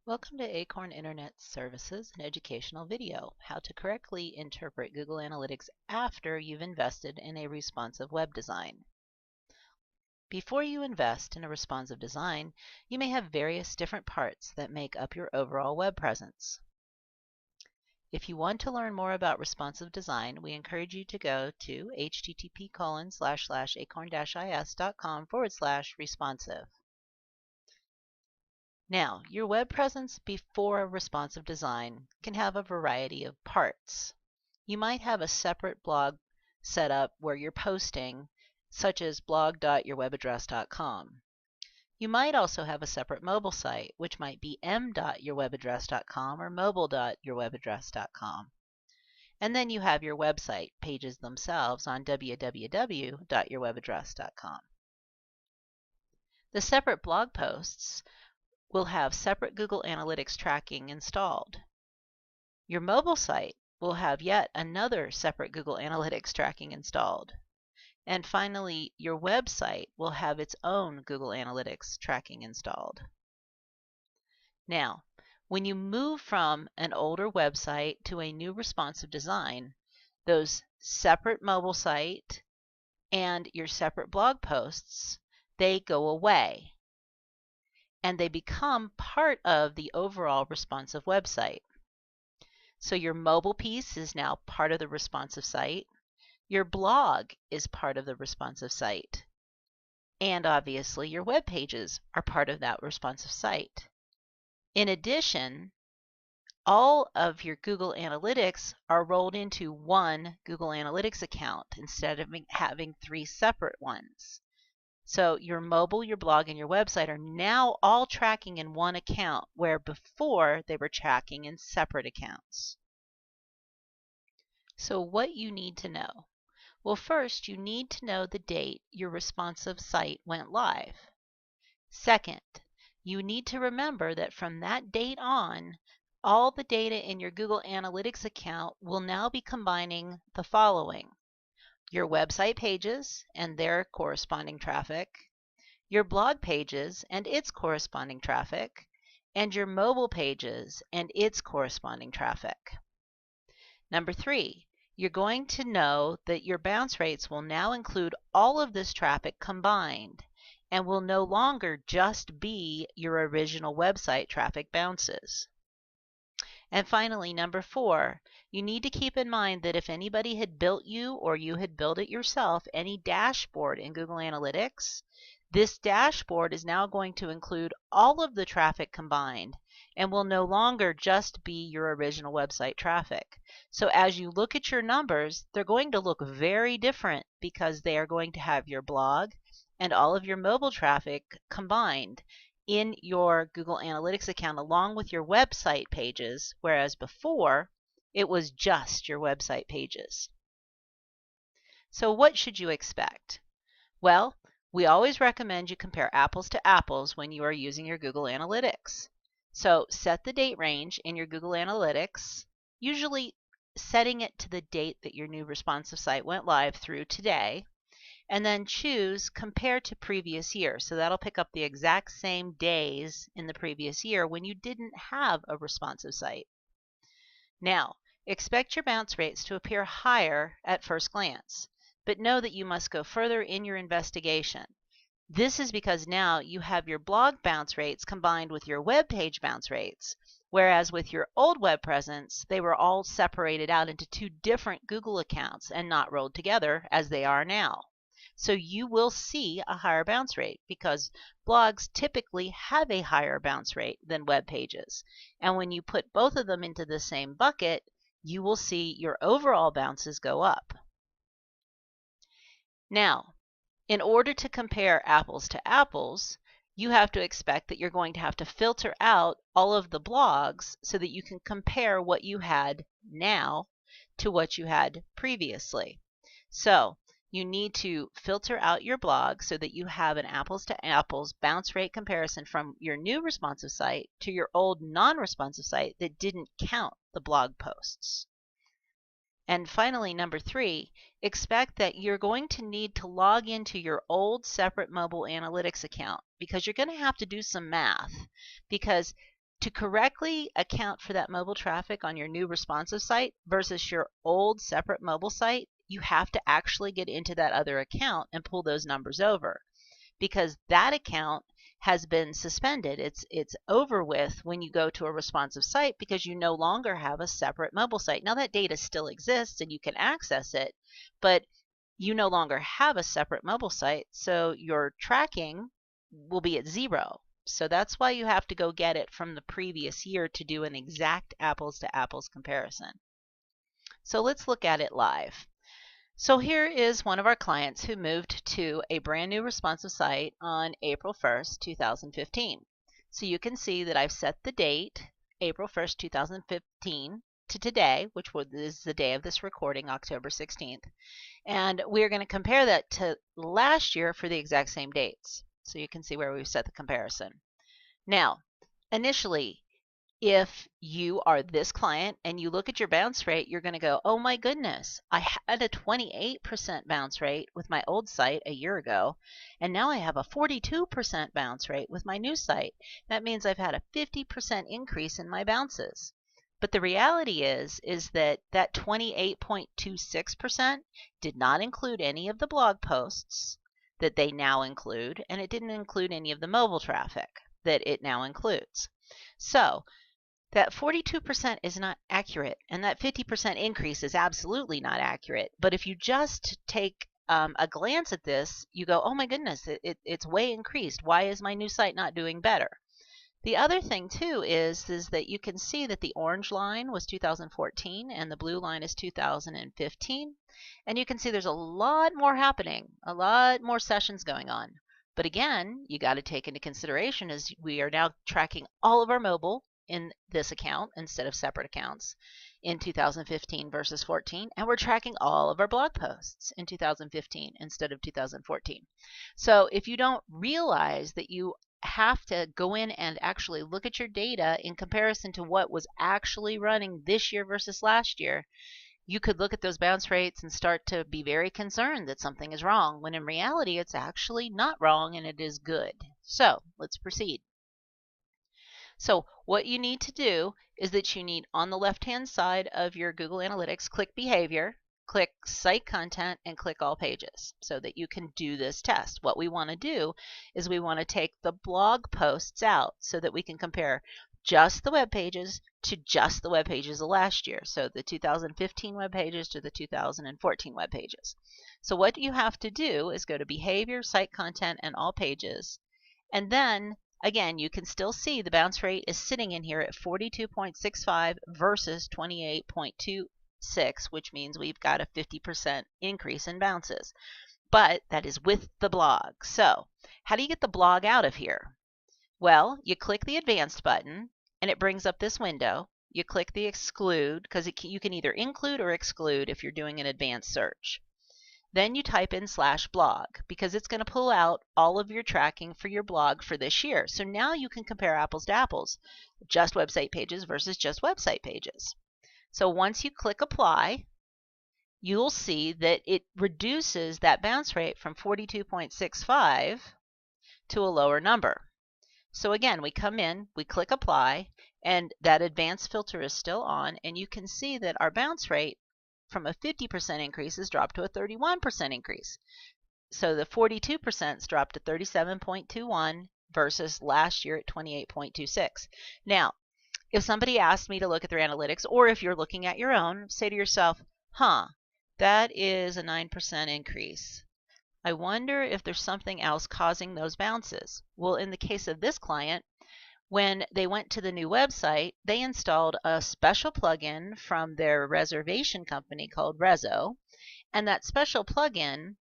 Welcome to Acorn Internet Services, an educational video, how to correctly interpret Google Analytics after you've invested in a responsive web design. Before you invest in a responsive design, you may have various different parts that make up your overall web presence. If you want to learn more about responsive design, we encourage you to go to http://acorn-is.com/responsive. Now, your web presence before a responsive design can have a variety of parts. You might have a separate blog set up where you're posting, such as blog.yourwebaddress.com. You might also have a separate mobile site, which might be m.yourwebaddress.com or mobile.yourwebaddress.com. And then you have your website pages themselves on www.yourwebaddress.com. The separate blog posts will have separate Google Analytics tracking installed. Your mobile site will have yet another separate Google Analytics tracking installed. And finally, your website will have its own Google Analytics tracking installed. Now, when you move from an older website to a new responsive design, those separate mobile site and your separate blog posts, they go away, and they become part of the overall responsive website. So your mobile piece is now part of the responsive site. Your blog is part of the responsive site. And obviously your web pages are part of that responsive site. In addition, all of your Google Analytics are rolled into one Google Analytics account instead of having three separate ones. So your mobile, your blog, and your website are now all tracking in one account, where before they were tracking in separate accounts. So what you need to know. Well, first, you need to know the date your responsive site went live. Second, you need to remember that from that date on, all the data in your Google Analytics account will now be combining the following: your website pages and their corresponding traffic, your blog pages and its corresponding traffic, and your mobile pages and its corresponding traffic. Number 3, you're going to know that your bounce rates will now include all of this traffic combined and will no longer just be your original website traffic bounces. And finally, number 4, you need to keep in mind that if anybody had built you or you had built it yourself any dashboard in Google Analytics, this dashboard is now going to include all of the traffic combined and will no longer just be your original website traffic. So as you look at your numbers, they're going to look very different because they are going to have your blog and all of your mobile traffic combined in your Google Analytics account along with your website pages, whereas before it was just your website pages. So what should you expect? Well, we always recommend you compare apples to apples when you are using your Google Analytics. So set the date range in your Google Analytics, usually setting it to the date that your new responsive site went live through today, and then choose compare to previous year. So that'll pick up the exact same days in the previous year when you didn't have a responsive site. Now, expect your bounce rates to appear higher at first glance, but know that you must go further in your investigation. This is because now you have your blog bounce rates combined with your web page bounce rates, whereas with your old web presence, they were all separated out into two different Google accounts and not rolled together as they are now. So you will see a higher bounce rate because blogs typically have a higher bounce rate than web pages. And when you put both of them into the same bucket, you will see your overall bounces go up. Now, in order to compare apples to apples, you have to expect that you're going to have to filter out all of the blogs so that you can compare what you had now to what you had previously. So you need to filter out your blog so that you have an apples to apples bounce rate comparison from your new responsive site to your old non-responsive site that didn't count the blog posts. And finally, number 3, expect that you're going to need to log into your old separate mobile analytics account because you're going to have to do some math, because to correctly account for that mobile traffic on your new responsive site versus your old separate mobile site, you have to actually get into that other account and pull those numbers over, because that account has been suspended. It's over with when you go to a responsive site because you no longer have a separate mobile site. Now that data still exists and you can access it, but you no longer have a separate mobile site, so your tracking will be at 0. So that's why you have to go get it from the previous year to do an exact apples to apples comparison. So let's look at it live. So here is one of our clients who moved to a brand new responsive site on April 1st, 2015. So you can see that I've set the date, April 1st, 2015, to today, which is the day of this recording, October 16th. And we're going to compare that to last year for the exact same dates. So you can see where we've set the comparison. Now, initially, if you are this client and you look at your bounce rate, you're going to go, oh my goodness, I had a 28% bounce rate with my old site a year ago, and now I have a 42% bounce rate with my new site. That means I've had a 50% increase in my bounces. But the reality is that 28.26% did not include any of the blog posts that they now include, and it didn't include any of the mobile traffic that it now includes. So that 42% is not accurate, and that 50% increase is absolutely not accurate. But if you just take a glance at this, you go, oh my goodness, it's way increased. Why is my new site not doing better? The other thing too is that you can see that the orange line was 2014 and the blue line is 2015. And you can see there's a lot more happening, a lot more sessions going on. But again, you got to take into consideration is we are now tracking all of our mobile in this account instead of separate accounts in 2015 versus 14, and we're tracking all of our blog posts in 2015 instead of 2014. So if you don't realize that you have to go in and actually look at your data in comparison to what was actually running this year versus last year, you could look at those bounce rates and start to be very concerned that something is wrong, when in reality it's actually not wrong and it is good. So let's proceed. So what you need to do is that you need, on the left-hand side of your Google Analytics, click Behavior, click Site Content, and click All Pages so that you can do this test. What we want to do is we want to take the blog posts out so that we can compare just the web pages to just the web pages of last year. So the 2015 web pages to the 2014 web pages. So what you have to do is go to Behavior, Site Content, and All Pages, and then again, you can still see the bounce rate is sitting in here at 42.65 versus 28.26, which means we've got a 50% increase in bounces. But that is with the blog. So how do you get the blog out of here? Well, you click the Advanced button, and it brings up this window. You click the Exclude, because you can either include or exclude if you're doing an advanced search. Then you type in /blog, because it's going to pull out all of your tracking for your blog for this year. So now you can compare apples to apples, just website pages versus just website pages. So once you click Apply, you'll see that it reduces that bounce rate from 42.65 to a lower number. So again, we come in, we click Apply, and that advanced filter is still on, and you can see that our bounce rate from a 50% increase has dropped to a 31% increase. So the 42% has dropped to 37.21 versus last year at 28.26. Now, if somebody asked me to look at their analytics, or if you're looking at your own, say to yourself, that is a 9% increase. I wonder if there's something else causing those bounces. Well, in the case of this client, when they went to the new website, they installed a special plugin from their reservation company called Rezo, and that special plugin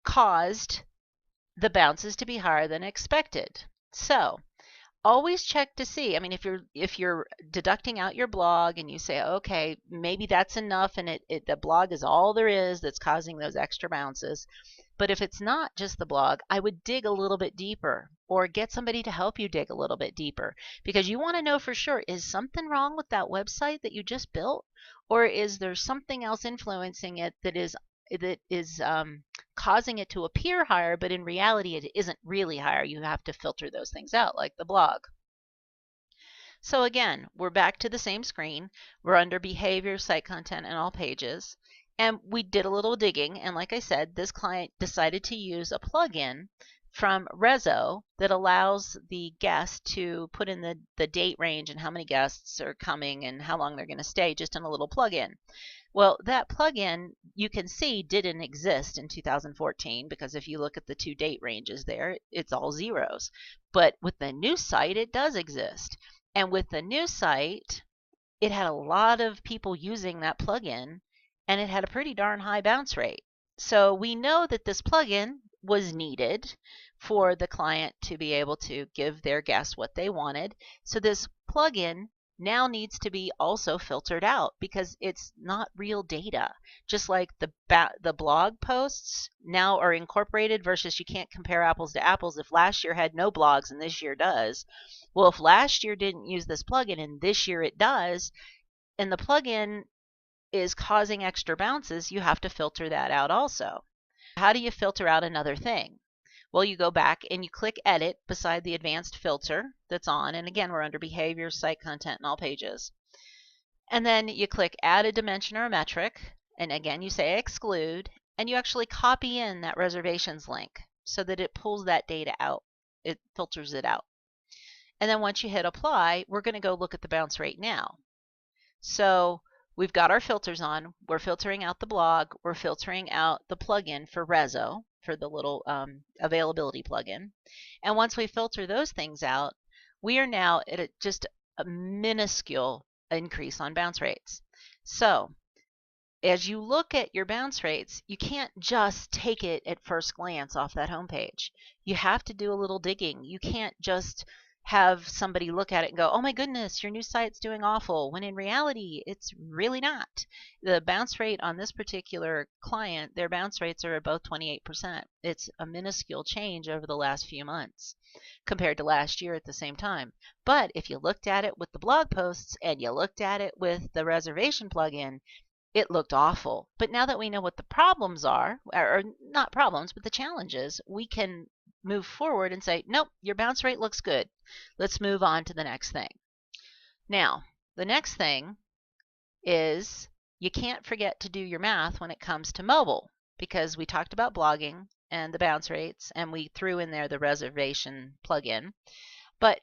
caused the bounces to be higher than expected. So always check to see. I mean, if you're deducting out your blog and you say, okay, maybe that's enough, and the blog is all there is that's causing those extra bounces. But if it's not just the blog, I would dig a little bit deeper, or get somebody to help you dig a little bit deeper, because you want to know for sure, is something wrong with that website that you just built, or is there something else influencing it that is causing it to appear higher, but in reality it isn't really higher. You have to filter those things out, like the blog. So again, we're back to the same screen. We're under behavior, site content, and all pages. And we did a little digging. And like I said, this client decided to use a plugin from Rezo that allows the guest to put in the date range and how many guests are coming and how long they're going to stay just in a little plugin. Well, that plugin, you can see, didn't exist in 2014 because if you look at the two date ranges there, it's all zeros. But with the new site, it does exist. And with the new site, it had a lot of people using that plugin, and it had a pretty darn high bounce rate. So we know that this plugin was needed for the client to be able to give their guests what they wanted. So this plugin now needs to be also filtered out because it's not real data. Just like the blog posts now are incorporated versus you can't compare apples to apples. If last year had no blogs and this year does, well, if last year didn't use this plugin and this year it does, and the plugin is causing extra bounces, you have to filter that out also. How do you filter out another thing? Well, you go back and you click edit beside the advanced filter that's on. And again, we're under behavior, site content, and all pages. And then you click add a dimension or a metric. And again, you say exclude. And you actually copy in that reservations link so that it pulls that data out. It filters it out. And then once you hit apply, we're going to go look at the bounce rate now. So we've got our filters on. We're filtering out the blog. We're filtering out the plugin for Rezo, for the little availability plugin. And once we filter those things out, we are now at just a minuscule increase on bounce rates. So as you look at your bounce rates, you can't just take it at first glance off that homepage. You have to do a little digging. You can't just have somebody look at it and go, oh my goodness, your new site's doing awful, when in reality, it's really not. The bounce rate on this particular client, their bounce rates are about 28%. It's a minuscule change over the last few months compared to last year at the same time. But if you looked at it with the blog posts and you looked at it with the reservation plugin, it looked awful. But now that we know what the problems are, or not problems, but the challenges, we can move forward and say, nope, your bounce rate looks good. Let's move on to the next thing. Now, the next thing is you can't forget to do your math when it comes to mobile, because we talked about blogging and the bounce rates, and we threw in there the reservation plugin. But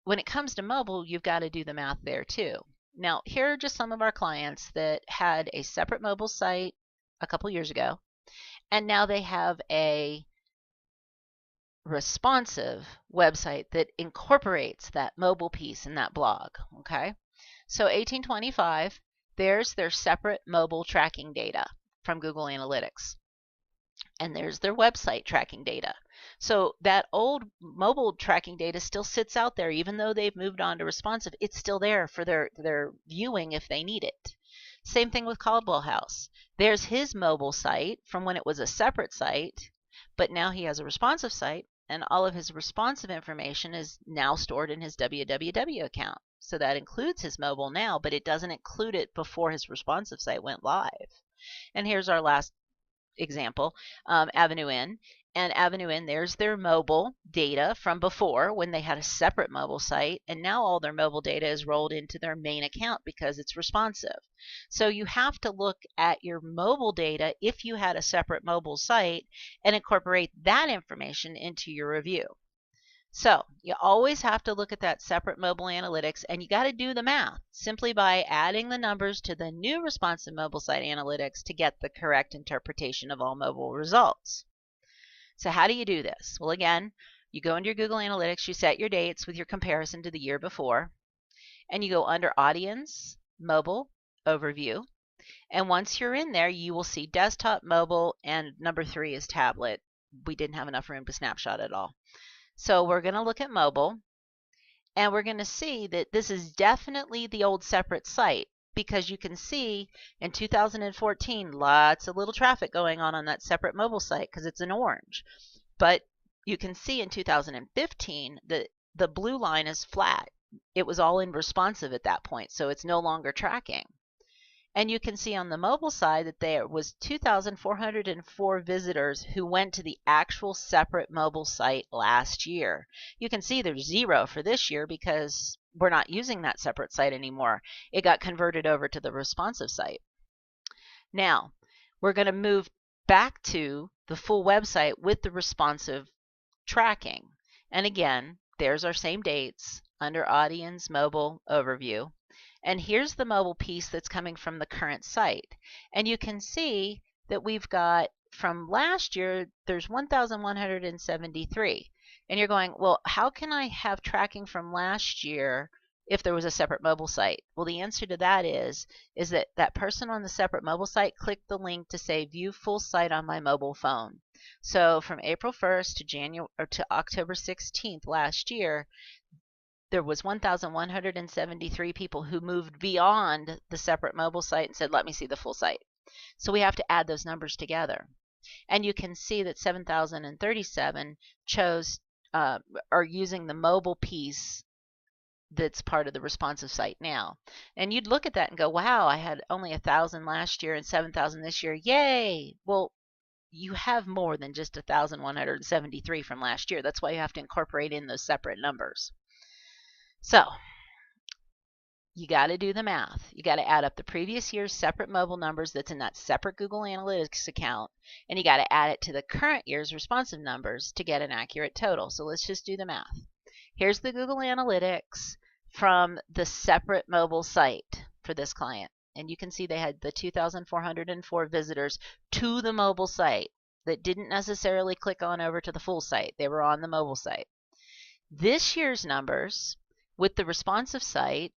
when it comes to mobile, you've got to do the math there too. Now, here are just some of our clients that had a separate mobile site a couple years ago, and now they have a responsive website that incorporates that mobile piece in that blog. Okay, so 1825, there's their separate mobile tracking data from Google Analytics, and there's their website tracking data. So that old mobile tracking data still sits out there, even though they've moved on to responsive. It's still there for their viewing if they need it. Same thing with Caldwell House. There's his mobile site from when it was a separate site, but now he has a responsive site, and all of his responsive information is now stored in his www account. So that includes his mobile now, but it doesn't include it before his responsive site went live. And here's our last example, Avenue Inn. And Avenue Inn, there's their mobile data from before when they had a separate mobile site, and now all their mobile data is rolled into their main account because it's responsive. So you have to look at your mobile data if you had a separate mobile site and incorporate that information into your review. So you always have to look at that separate mobile analytics, and you got to do the math simply by adding the numbers to the new responsive mobile site analytics to get the correct interpretation of all mobile results. So how do you do this? Well, again, you go into your Google Analytics, you set your dates with your comparison to the year before, and you go under Audience, Mobile, Overview. And once you're in there, you will see desktop, mobile, and number 3 is tablet. We didn't have enough room to snapshot it all. So we're going to look at mobile, and we're going to see that this is definitely the old separate site, because you can see in 2014 lots of little traffic going on that separate mobile site because it's in orange. But you can see in 2015 that the blue line is flat. It was all in responsive at that point, so it's no longer tracking. And you can see on the mobile side that there was 2,404 visitors who went to the actual separate mobile site last year. You can see there's 0 for this year because we're not using that separate site anymore. It got converted over to the responsive site. Now, we're going to move back to the full website with the responsive tracking. And again, there's our same dates under Audience Mobile Overview. And here's the mobile piece that's coming from the current site. And you can see that we've got from last year, there's 1,173. And you're going, well, how can I have tracking from last year if there was a separate mobile site? Well, the answer to that is that that person on the separate mobile site clicked the link to say view full site on my mobile phone. So from April 1st to October 16th last year, there was 1,173 people who moved beyond the separate mobile site and said, let me see the full site. So we have to add those numbers together. And you can see that 7,037 chose are using the mobile piece that's part of the responsive site now. And you'd look at that and go, wow, I had only 1,000 last year and 7,000 this year. Yay! Well, you have more than just 1,173 from last year. That's why you have to incorporate in those separate numbers. So you got to do the math. You got to add up the previous year's separate mobile numbers that's in that separate Google Analytics account, and you got to add it to the current year's responsive numbers to get an accurate total. So let's just do the math. Here's the Google Analytics from the separate mobile site for this client. And you can see they had the 2,404 visitors to the mobile site that didn't necessarily click on over to the full site. They were on the mobile site. This year's numbers with the responsive site,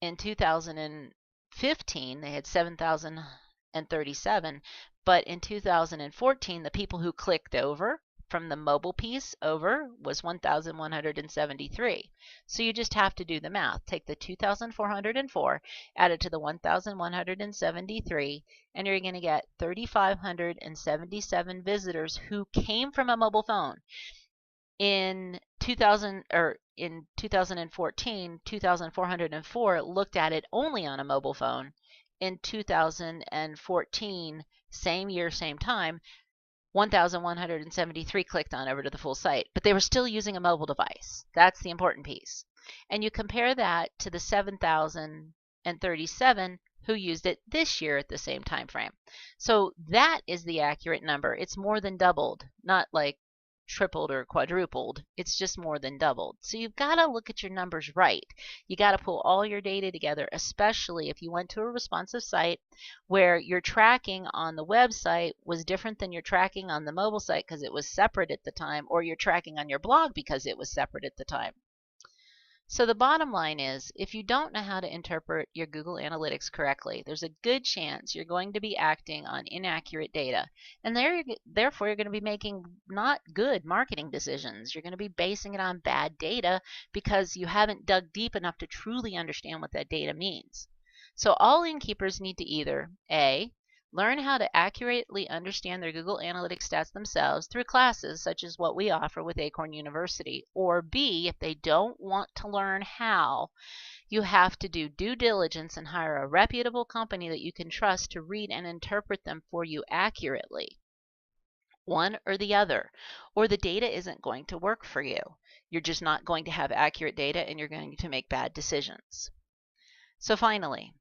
in 2015, they had 7,037, but in 2014, the people who clicked over from the mobile piece over was 1,173. So you just have to do the math. Take the 2,404, add it to the 1,173, and you're going to get 3,577 visitors who came from a mobile phone. In 2014, 2,404 looked at it only on a mobile phone. In 2014, same year, same time, 1,173 clicked on over to the full site, but they were still using a mobile device. That's the important piece. And you compare that to the 7,037 who used it this year at the same time frame. So that is the accurate number. It's more than doubled, not like tripled or quadrupled. It's just more than doubled. So you've got to look at your numbers right. You got to pull all your data together, especially if you went to a responsive site where your tracking on the website was different than your tracking on the mobile site because it was separate at the time, or your tracking on your blog because it was separate at the time. So the bottom line is, if you don't know how to interpret your Google Analytics correctly, there's a good chance you're going to be acting on inaccurate data. And therefore, you're going to be making not good marketing decisions. You're going to be basing it on bad data because you haven't dug deep enough to truly understand what that data means. So all innkeepers need to either A, learn how to accurately understand their Google Analytics stats themselves through classes such as what we offer with Acorn University. Or B, if they don't want to learn how, you have to do due diligence and hire a reputable company that you can trust to read and interpret them for you accurately. One or the other, or the data isn't going to work for you. You're just not going to have accurate data and you're going to make bad decisions. So finally,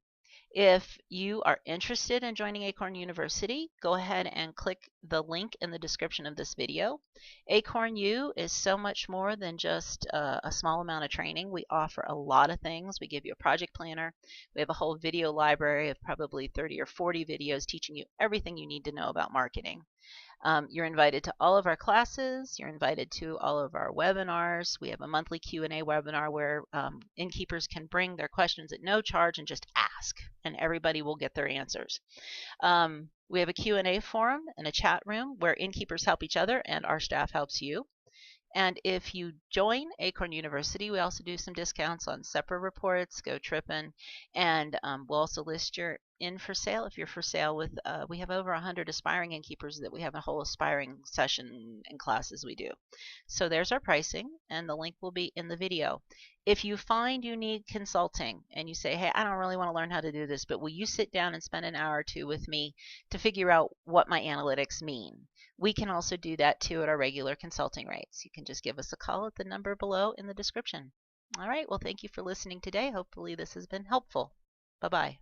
if you are interested in joining Acorn University, go ahead and click the link in the description of this video. Acorn U is so much more than just a small amount of training. We offer a lot of things. We give you a project planner. We have a whole video library of probably 30 or 40 videos teaching you everything you need to know about marketing. You're invited to all of our classes. You're invited to all of our webinars. We have a monthly Q&A webinar where innkeepers can bring their questions at no charge and just ask, and everybody will get their answers. We have a Q&A forum and a chat room where innkeepers help each other and our staff helps you. And if you join Acorn University, we also do some discounts on SEPRA reports, Go Trippin', and we'll also list your in for sale if you're for sale with, we have over 100 aspiring innkeepers that we have a whole aspiring session and classes we do. So there's our pricing, and the link will be in the video. If you find you need consulting and you say, hey, I don't really want to learn how to do this, but will you sit down and spend an hour or two with me to figure out what my analytics mean? We can also do that too at our regular consulting rates. You can just give us a call at the number below in the description. All right, well, thank you for listening today. Hopefully this has been helpful. Bye-bye.